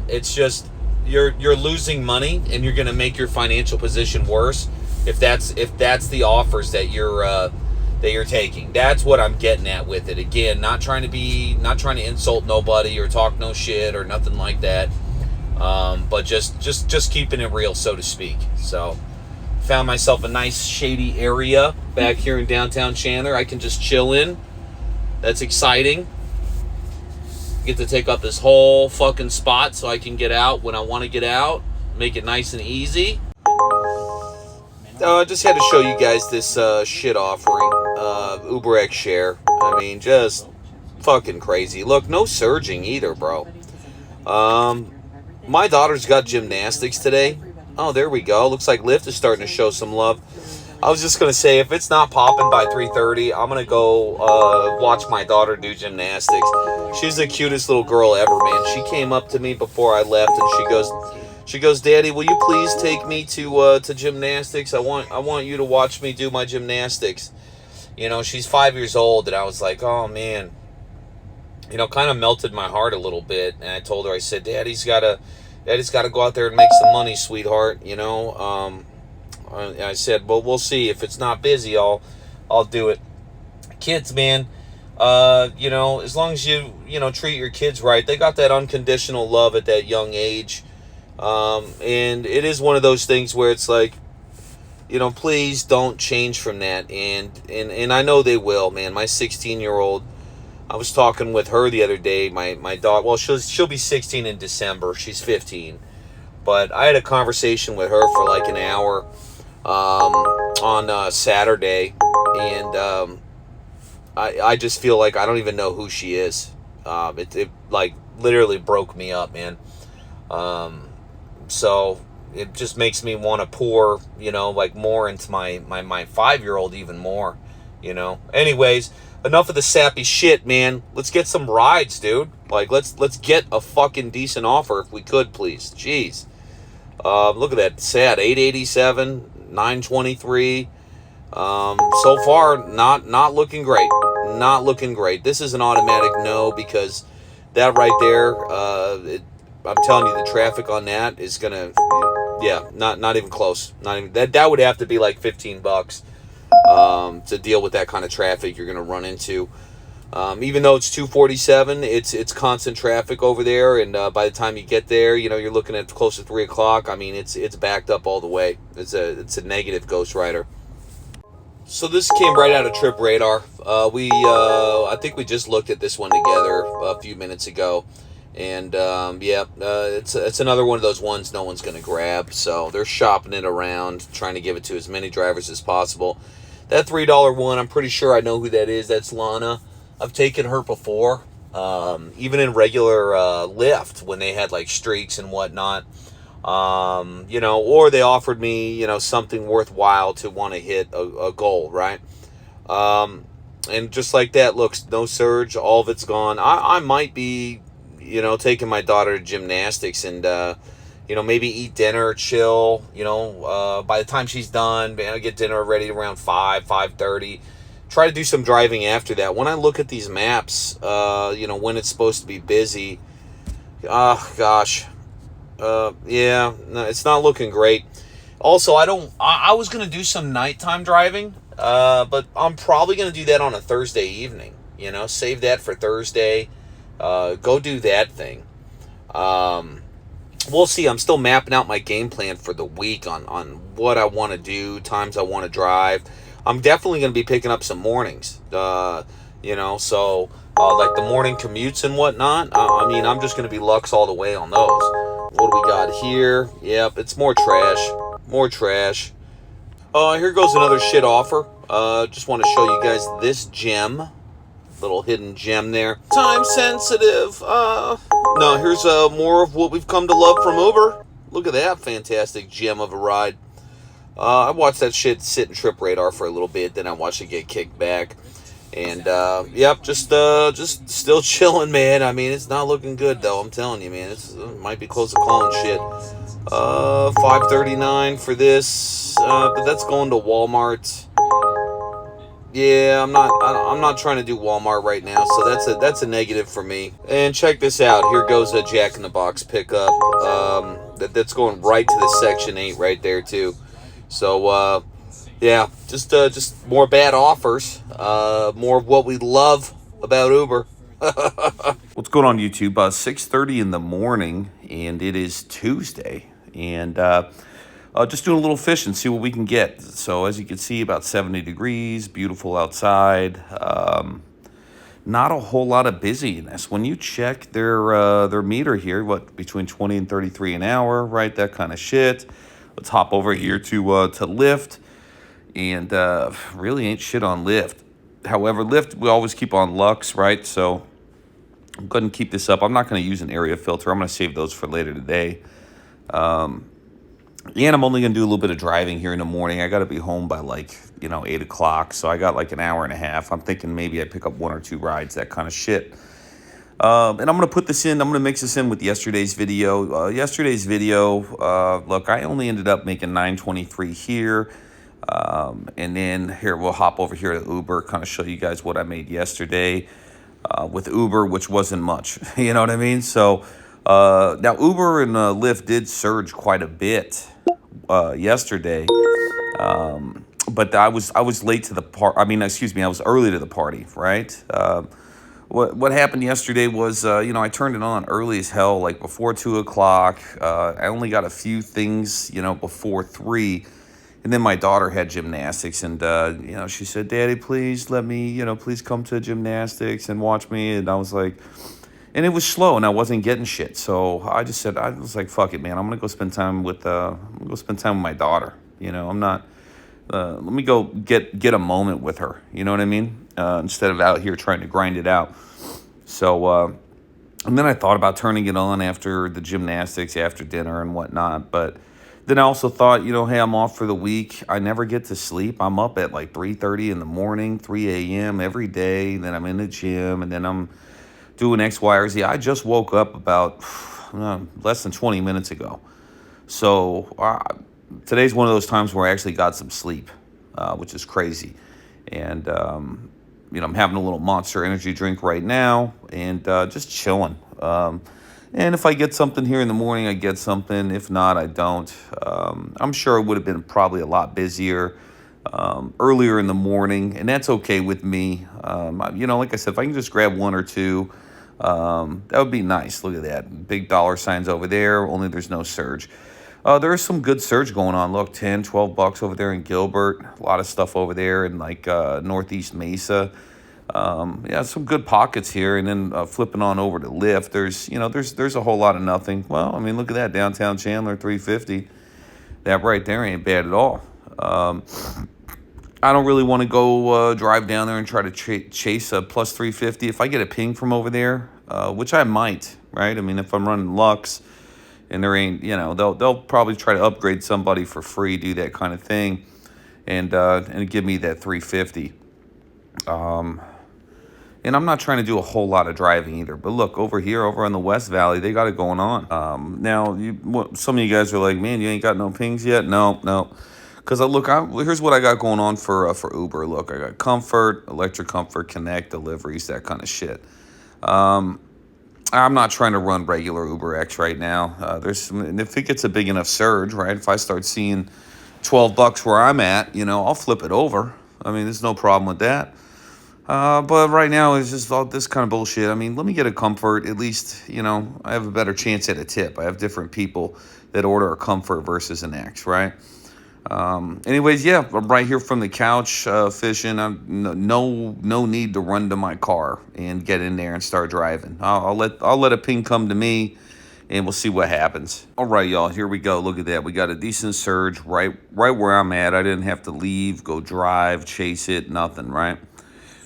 [SPEAKER 1] It's just you're losing money and you're going to make your financial position worse if that's the offers that you're taking. That's what I'm getting at with it. Again, not trying to insult nobody or talk no shit or nothing like that. But just keeping it real, so to speak. So, found myself a nice shady area back here in downtown Chandler. I can just chill in. That's exciting. Get to take up this whole fucking spot so I can get out when I want to get out. Make it nice and easy. Just had to show you guys this shit offering. UberX Share. I mean, just fucking crazy. Look, no surging either, bro. My daughter's got gymnastics today. Oh, there we go. Looks like Lyft is starting to show some love. I was just going to say, if it's not popping by 3:30, I'm going to go watch my daughter do gymnastics. She's the cutest little girl ever, man. She came up to me before I left, and She goes, Daddy, will you please take me to gymnastics? I want you to watch me do my gymnastics. You know, she's 5 years old, and I was like, oh man, you know, kind of melted my heart a little bit. And I told her, I said, Daddy's gotta go out there and make some money, sweetheart. You know, I said, well, we'll see. If it's not busy, I'll do it. Kids, man, you know, as long as you treat your kids right, they got that unconditional love at that young age. And it is one of those things where it's like, you know, please don't change from that. And I know they will, man. My 16-year-old, I was talking with her the other day. My daughter, well, she'll be 16 in December. She's 15. But I had a conversation with her for like an hour on Saturday, and I just feel like I don't even know who she is. It like literally broke me up, man. So it just makes me want to pour, you know, like more into my 5-year-old even more, you know. Anyways, enough of the sappy shit, man. Let's get some rides, dude. Like, let's get a fucking decent offer if we could, please. Jeez. Look at that. Sad. 887, 923. So far, not looking great. Not looking great. This is an automatic no, because that right there, I'm telling you, the traffic on that is gonna, yeah, not even close. Not even that would have to be like $15 to deal with that kind of traffic you're gonna run into. Even though it's 247, it's constant traffic over there, and by the time you get there, you know, you're looking at close to 3 o'clock. I mean, it's backed up all the way. It's a negative Ghost Rider. So this came right out of Trip Radar. I think we just looked at this one together a few minutes ago, and it's another one of those ones no one's going to grab. So they're shopping it around, trying to give it to as many drivers as possible. That $3 one, I'm pretty sure I know who that is. That's Lana. I've taken her before, even in regular Lyft when they had like streaks and whatnot. You know, or they offered me, you know, something worthwhile to want to hit a goal, right? And just like that, looks, no surge, all of it's gone. I might be, you know, taking my daughter to gymnastics and, you know, maybe eat dinner, chill, you know, by the time she's done, I'll get dinner ready around 5:30. Try to do some driving after that. When I look at these maps, you know, when it's supposed to be busy, gosh. Yeah, no, it's not looking great. Also, I was going to do some nighttime driving, but I'm probably going to do that on a Thursday evening, you know, save that for Thursday, go do that thing. We'll see. I'm still mapping out my game plan for the week on what I want to do, times I want to drive. I'm definitely going to be picking up some mornings, you know, so, like the morning commutes and whatnot. I mean, I'm just going to be Lux all the way on those. What do we got here? Yep, it's more trash. More trash. Here goes another shit offer. Just want to show you guys this gem. Little hidden gem there. Time sensitive. No, here's more of what we've come to love from Uber. Look at that fantastic gem of a ride. I watched that shit sit in Trip Radar for a little bit, then I watched it get kicked back. And, yep, just still chilling, man. I mean, it's not looking good, though. I'm telling you, man. It might be close to calling shit. $5.39 for this. But that's going to Walmart. Yeah, I'm not trying to do Walmart right now, so that's a negative for me. And check this out. Here goes a Jack in the Box pickup. That's going right to the Section 8 right there, too. So, yeah, just more bad offers. More of what we love about Uber. What's going on, YouTube? 6:30 in the morning, and it is Tuesday. And just doing a little fishing, see what we can get. So as you can see, about 70 degrees, beautiful outside. Not a whole lot of busyness. When you check their meter here, between 20 and 33 an hour, right? That kind of shit. Let's hop over here to Lyft. And really ain't shit on Lyft. However, Lyft, we always keep on Lux, right? So I'm going to keep this up. I'm not going to use an area filter. I'm going to save those for later today. And I'm only going to do a little bit of driving here in the morning. I got to be home by 8 o'clock. So I got like an hour and a half. I'm thinking maybe I pick up 1 or 2 rides, that kind of shit. And I'm going to put this in, I'm going to mix this in with yesterday's video. Look, I only ended up making 923 here. And then here, we'll hop over here to Uber, kind of show you guys what I made yesterday with Uber, which wasn't much. You know what I mean? So now Uber and Lyft did surge quite a bit yesterday. But I was late to the part. I mean, excuse me, I was early to the party, right? What happened yesterday was, I turned it on early as hell, like before 2 o'clock. I only got a few things, before 3. And then my daughter had gymnastics, and she said, "Daddy, please let me, please come to gymnastics and watch me." And I was like, and it was slow, and I wasn't getting shit. So I was like, "Fuck it, man. I'm gonna go spend time with my daughter. I'm not. Let me go get a moment with her. You know what I mean? Instead of out here trying to grind it out." So, and then I thought about turning it on after the gymnastics, after dinner and whatnot, but. Then I also thought, hey, I'm off for the week. I never get to sleep. I'm up at like 3:30 in the morning, 3 a.m. every day. Then I'm in the gym, and then I'm doing X, Y, or Z. I just woke up about less than 20 minutes ago. So today's one of those times where I actually got some sleep, which is crazy. And, I'm having a little Monster Energy drink right now and just chilling. And if I get something here in the morning, I get something. If not, I don't. I'm sure it would have been probably a lot busier earlier in the morning, and that's okay with me. Like I said, if I can just grab one or two, that would be nice. Look at that. Big dollar signs over there, only there's no surge. There is some good surge going on. Look, $10, $12 over there in Gilbert. A lot of stuff over there in like Northeast Mesa. Some good pockets here, and then flipping on over to Lyft, there's a whole lot of nothing. Well, I mean, look at that, downtown Chandler, 350. That right there ain't bad at all. I don't really want to go drive down there and try to chase a plus 350. If I get a ping from over there, which I might, right? I mean, if I'm running Lux, and there ain't, they'll probably try to upgrade somebody for free, do that kind of thing, and give me that 350. And I'm not trying to do a whole lot of driving either. But look, over on the West Valley, they got it going on. Now, some of you guys are like, "Man, you ain't got no pings yet?" No. Because here's what I got going on for Uber. Look, I got Comfort, Electric Comfort, Connect, deliveries, that kind of shit. I'm not trying to run regular Uber X right now. And if it gets a big enough surge, right? If I start seeing $12 where I'm at, I'll flip it over. I mean, there's no problem with that. But right now it's just all this kind of bullshit. I mean, let me get a Comfort. At least, I have a better chance at a tip. I have different people that order a Comfort versus an X, right? Anyways, yeah, I'm right here from the couch fishing. I'm no need to run to my car and get in there and start driving. I'll let a ping come to me, and we'll see what happens. All right, y'all, here we go. Look at that. We got a decent surge right where I'm at. I didn't have to leave, go drive, chase it, nothing, right?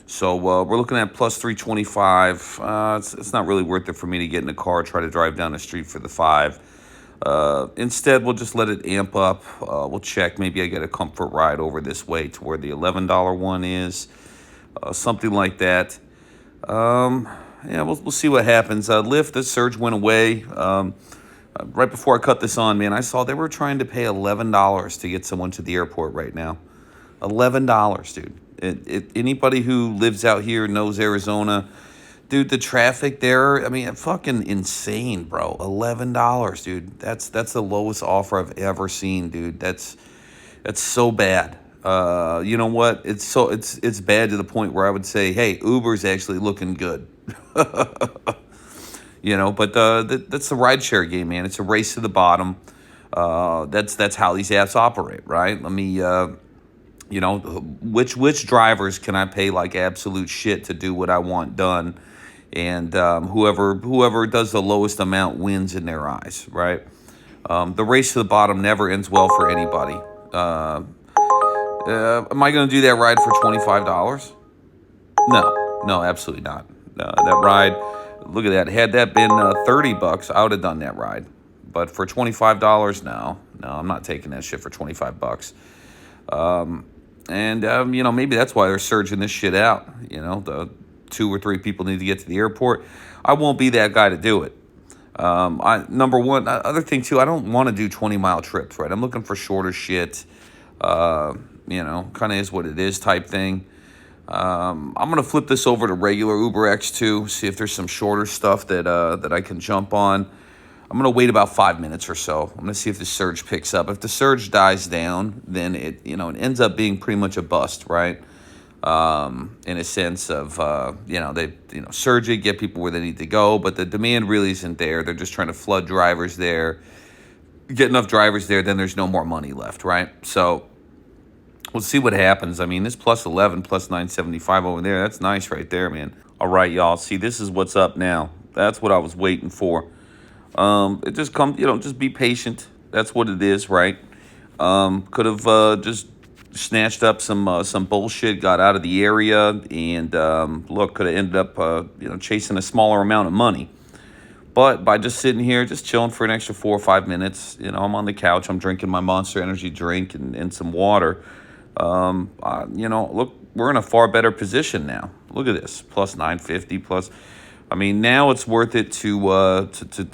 [SPEAKER 1] So we're looking at plus 325. It's not really worth it for me to get in the car, try to drive down the street for the 5. Instead, we'll just let it amp up. We'll check. Maybe I get a Comfort ride over this way to where the $11 one is. Something like that. We'll see what happens. Lyft, the surge went away. Right before I cut this on, man, I saw they were trying to pay $11 to get someone to the airport right now. $11, dude. Anybody who lives out here knows Arizona. Dude, the traffic there, I mean, fucking insane, bro. $11, dude. That's the lowest offer I've ever seen, dude. That's so bad. You know what? It's bad to the point where I would say, hey, Uber's actually looking good. But that's the rideshare game, man. It's a race to the bottom. That's how these apps operate, right? Let me which drivers can I pay like absolute shit to do what I want done, and whoever does the lowest amount wins in their eyes, right? The race to the bottom never ends well for anybody. Am I going to do that ride for $25? No, absolutely not. That ride, look at that. Had that been $30, I would have done that ride. But for $25, no, I'm not taking that shit for $25. Maybe that's why they're surging this shit out. The
[SPEAKER 3] 2 or 3 people need to get to the airport, I won't be that guy to do it. Number one, other thing too, I don't want to do 20-mile trips, right? I'm looking for shorter shit. Kind of is what it is type thing. I'm gonna flip this over to regular UberX too, see if there's some shorter stuff that I can jump on. I'm gonna wait about 5 minutes or so. I'm gonna see if the surge picks up. If the surge dies down, then it ends up being pretty much a bust, right? In a sense of surge it, get people where they need to go, but the demand really isn't there. They're just trying to flood drivers there, get enough drivers there, then there's no more money left, right? So we'll see what happens. I mean, this plus 11, plus 975 over there, that's nice right there, man. All right, y'all. See, this is what's up now. That's what I was waiting for. It just comes, just be patient. That's what it is, right? Could have just snatched up some bullshit, got out of the area, and could have ended up chasing a smaller amount of money. But by just sitting here, just chilling for an extra 4 or 5 minutes, I'm on the couch, I'm drinking my Monster Energy drink and some water. Look, we're in a far better position now. Look at this, plus 950, plus. I mean, now it's worth it to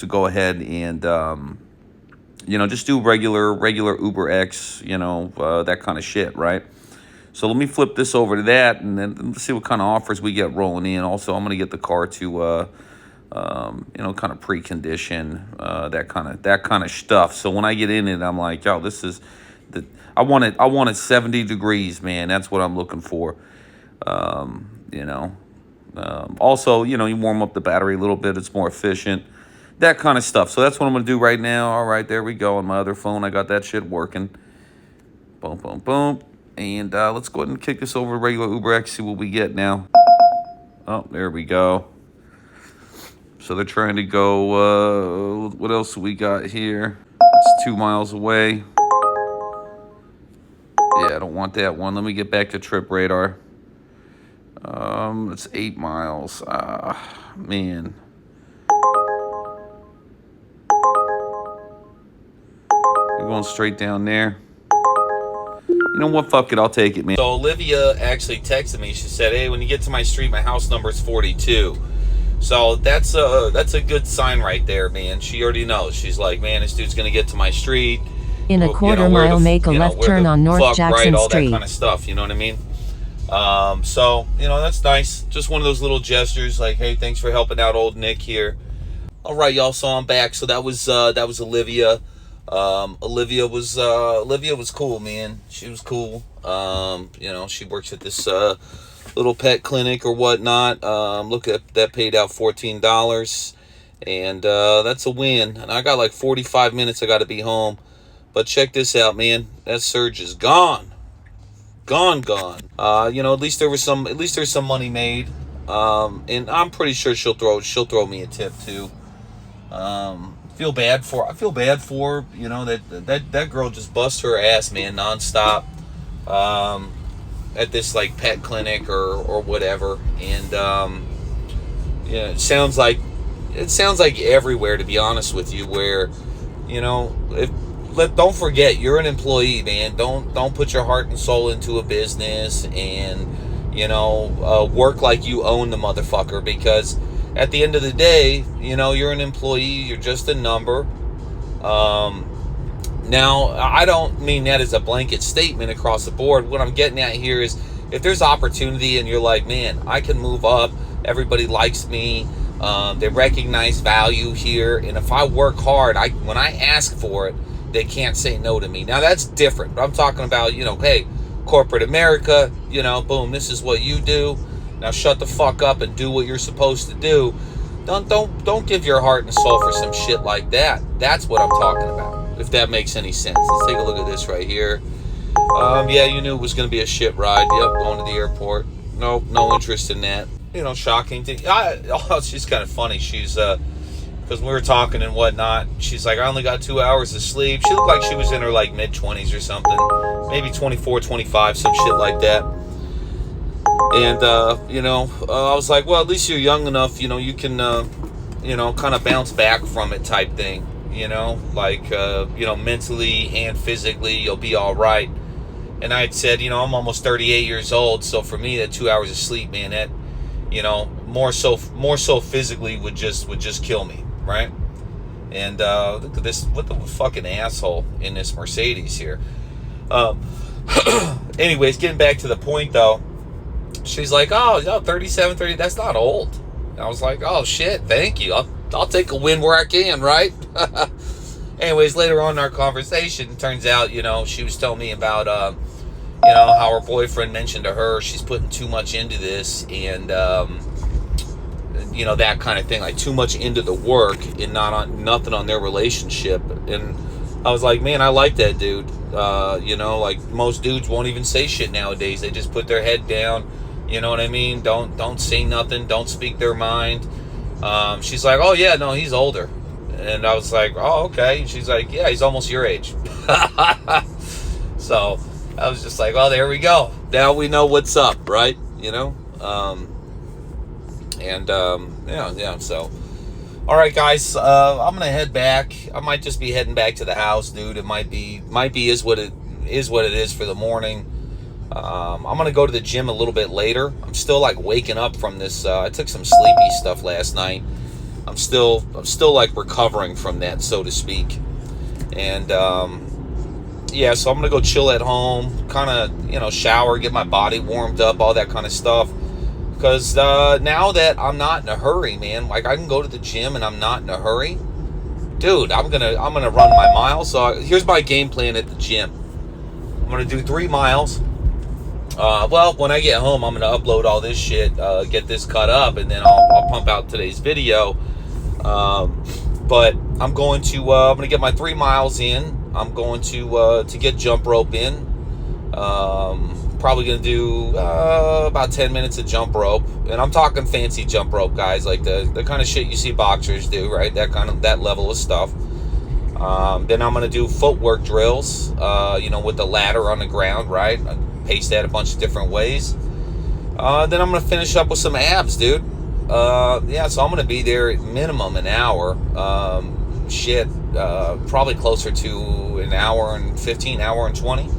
[SPEAKER 3] go ahead and just do regular UberX, that kind of shit, right? So let me flip this over to that, and then let's see what kind of offers we get rolling in. Also, I'm gonna get the car to kind of precondition, that kind of stuff. So when I get in it, I'm like, yo, this is I want it 70 degrees, man. That's what I'm looking for. Also, you warm up the battery a little bit. It's more efficient. That kind of stuff. So that's what I'm going to do right now. All right, there we go. On my other phone, I got that shit working. Boom, boom, boom. And let's go ahead and kick this over to regular UberX, see what we get now. Oh, there we go. So they're trying to go, what else do we got here? It's 2 miles away. Yeah, I don't want that one. Let me get back to Trip Radar. It's 8 miles. Man. You're going straight down there. You know what? Fuck it. I'll take it, man.
[SPEAKER 1] So Olivia actually texted me. She said, hey, when you get to my street, my house number is 42. So that's a good sign right there, man. She already knows. She's like, man, this dude's going to get to my street.
[SPEAKER 2] In a quarter mile, make a left turn on North Jackson
[SPEAKER 1] all
[SPEAKER 2] Street.
[SPEAKER 1] That kind of stuff, you know what I mean? So, that's nice. Just one of those little gestures like, hey, thanks for helping out old Nick here. All right, y'all, so I'm back. So that was Olivia. Olivia was cool, man. She was cool. She works at this little pet clinic or whatnot. Look at that, paid out $14. And that's a win. And I got like 45 minutes. I got to be home. But check this out, man. That surge is gone. Gone. At least there's some money made. And I'm pretty sure she'll throw me a tip too. I feel bad for that girl just bust her ass, man, nonstop. At this like pet clinic or whatever. And it sounds like everywhere, to be honest with you, where don't forget, you're an employee, man. Don't put your heart and soul into a business and work like you own the motherfucker, because at the end of the day, you're an employee. You're just a number. Now, I don't mean that as a blanket statement across the board. What I'm getting at here is, if there's opportunity and you're like, man, I can move up. Everybody likes me. They recognize value here, and if I work hard, when I ask for it, they can't say no to me. Now that's different. But I'm talking about, hey, corporate America, boom, this is what you do. Now shut the fuck up and do what you're supposed to do. Don't give your heart and soul for some shit like that. That's what I'm talking about, if that makes any sense. Let's take a look at this right here. Yeah, you knew it was going to be a shit ride. Yep, going to the airport. Nope, no interest in that. Shocking thing. She's kind of funny. She's because we were talking and whatnot, she's like, I only got 2 hours of sleep. She looked like she was in her like mid-20s or something, maybe 24, 25, some shit like that. And I was like, well, at least you're young enough, you can kind of bounce back from it type thing, mentally and physically you'll be all right. And I had said, I'm almost 38 years old, so for me, that 2 hours of sleep, man, more so physically would just kill me, right? And look at this, what the fucking asshole in this Mercedes here. Anyways, getting back to the point though, she's like, oh, 37, 30, that's not old. And I was like, oh shit, thank you. I'll take a win where I can, right? Anyways, later on in our conversation, it turns out, she was telling me about, how her boyfriend mentioned to her she's putting too much into this, and that kind of thing, like too much into the work and nothing on their relationship. And I was like, man, I like that dude. Like most dudes won't even say shit nowadays. They just put their head down. You know what I mean? Don't say nothing. Don't speak their mind. She's like, oh yeah, no, he's older. And I was like, oh, okay. And she's like, yeah, he's almost your age. So I was just like, oh, there we go. Now we know what's up, right? So, all right, guys, I'm gonna head back. I might just be heading back to the house, dude. It might be is what it is for the morning. I'm gonna go to the gym a little bit later. I'm still like waking up from this. I took some sleepy stuff last night. I'm still like recovering from that, so to speak. And so I'm gonna go chill at home, kind of shower, get my body warmed up, all that kind of stuff. Because now that I'm not in a hurry, man, like I can go to the gym and I'm not in a hurry, dude. I'm gonna run my miles. So here's my game plan at the gym. I'm gonna do 3 miles. When I get home, I'm gonna upload all this shit, get this cut up, and then I'll pump out today's video. But I'm gonna get my 3 miles in. I'm going to get jump rope in. Probably gonna do about 10 minutes of jump rope, and I'm talking fancy jump rope, guys, like the kind of shit you see boxers do, right? That level of stuff. Then I'm gonna do footwork drills, with the ladder on the ground, right? I pace that a bunch of different ways. Then I'm gonna finish up with some abs, dude. So I'm gonna be there at minimum an hour. Probably closer to an hour and 15, hour and 20.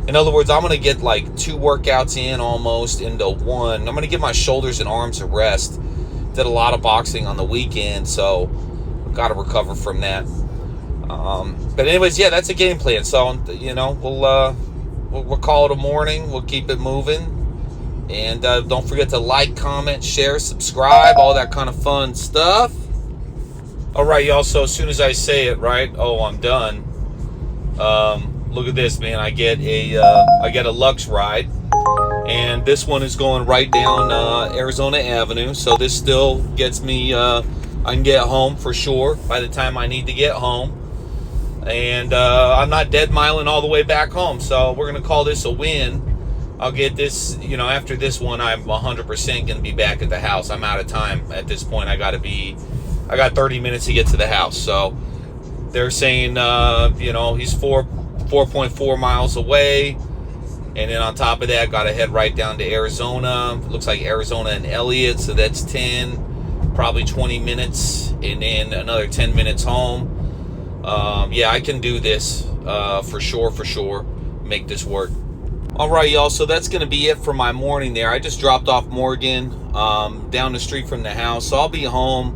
[SPEAKER 1] In other words, I'm going to get like 2 workouts in almost into one. I'm going to give my shoulders and arms a rest. Did a lot of boxing on the weekend, so I've got to recover from that. But anyways, that's a game plan. So, we'll call it a morning. We'll keep it moving. And don't forget to like, comment, share, subscribe, all that kind of fun stuff. All right, y'all. So as soon as I say it, right? Oh, I'm done. Look at this, man. I get a Lux ride, and this one is going right down Arizona Avenue. So this still gets me. I can get home for sure by the time I need to get home, and I'm not dead miling all the way back home. So we're gonna call this a win. I'll get this. After this one, I'm 100% gonna be back at the house. I'm out of time at this point. I got 30 minutes to get to the house. So they're saying, he's 4.4 miles away, and then on top of that, got to head right down to Arizona. It looks like Arizona and Elliott, so that's 10, probably 20 minutes, and then another 10 minutes home. I can do this for sure. Make this work. All right, y'all. So that's gonna be it for my morning there. I just dropped off Morgan down the street from the house, so I'll be home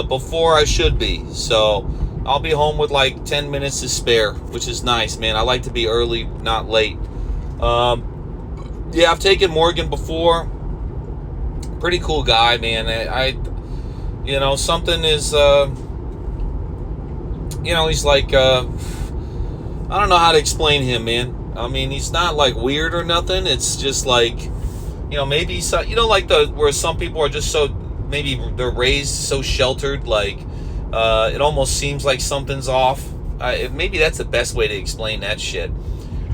[SPEAKER 1] before I should be. So I'll be home with like 10 minutes to spare, which is nice, man. I like to be early, not late. I've taken Morgan before. Pretty cool guy, man. Something is, he's like, I don't know how to explain him, man. I mean, he's not like weird or nothing. It's just like, maybe, where some people are just so, maybe they're raised so sheltered, like, it almost seems like something's off. Maybe that's the best way to explain that shit.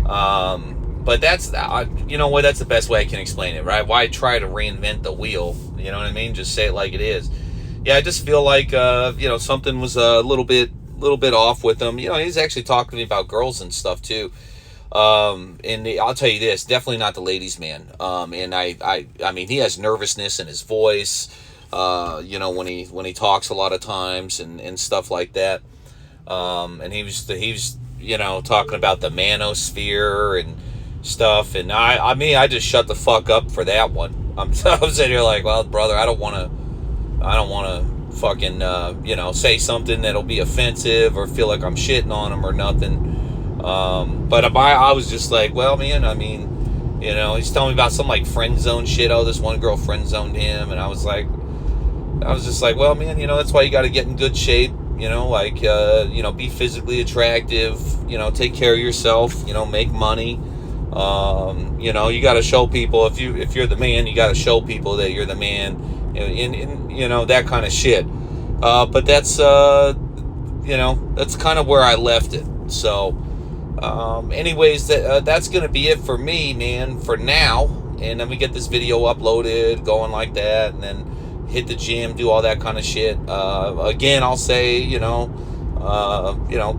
[SPEAKER 1] But that's, that's the best way I can explain it, right? Why try to reinvent the wheel? You know what I mean? Just say it like it is. I just feel like, something was a little bit off with him. He's actually talking to me about girls and stuff too. And I'll tell you this, definitely not the ladies' man. And I mean, he has nervousness in his voice. When he talks a lot of times and stuff like that. And he was talking about the manosphere and stuff. And I just shut the fuck up for that one.
[SPEAKER 3] I'm sitting here like, well, brother, I don't want to fucking, say something that'll be offensive or feel like I'm shitting on him or nothing. But I was just like, well, man, I mean, he's telling me about some like friend zone shit. Oh, this one girl friend zoned him. And I was just like, well, man, that's why you got to get in good shape. Be physically attractive, take care of yourself, make money. You got to show people if you're the man, you got to show people that you're the man, and that kind of shit. But that's kind of where I left it. So, anyways, that's going to be it for me, man, for now. And then we get this video uploaded, going like that, and then hit the gym, do all that kind of shit. Again, I'll say,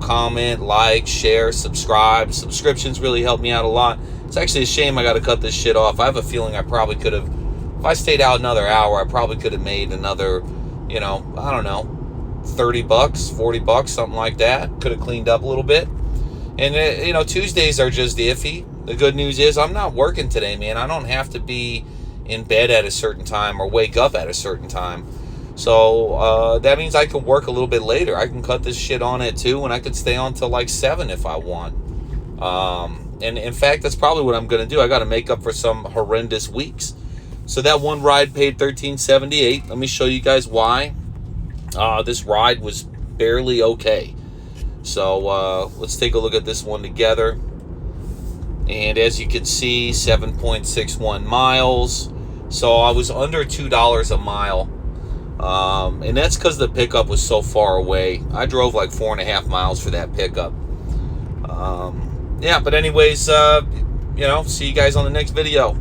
[SPEAKER 3] comment, like, share, subscribe. Subscriptions really help me out a lot. It's actually a shame I got to cut this shit off. I have a feeling I probably could have, if I stayed out another hour, I probably could have made another, I don't know, $30, $40, something like that. Could have cleaned up a little bit. And, Tuesdays are just iffy. The good news is I'm not working today, man. I don't have to be in bed at a certain time or wake up at a certain time. So that means I can work a little bit later. I can cut this shit on at 2 and I could stay on till like 7 if I want. And in fact, that's probably what I'm going to do. I got to make up for some horrendous weeks. So that one ride paid $13.78. Let me show you guys why. This ride was barely okay. So let's take a look at this one together. And as you can see, 7.61 miles. So I was under $2 a mile. And that's because the pickup was so far away. I drove like 4.5 miles for that pickup. But anyways, see you guys on the next video.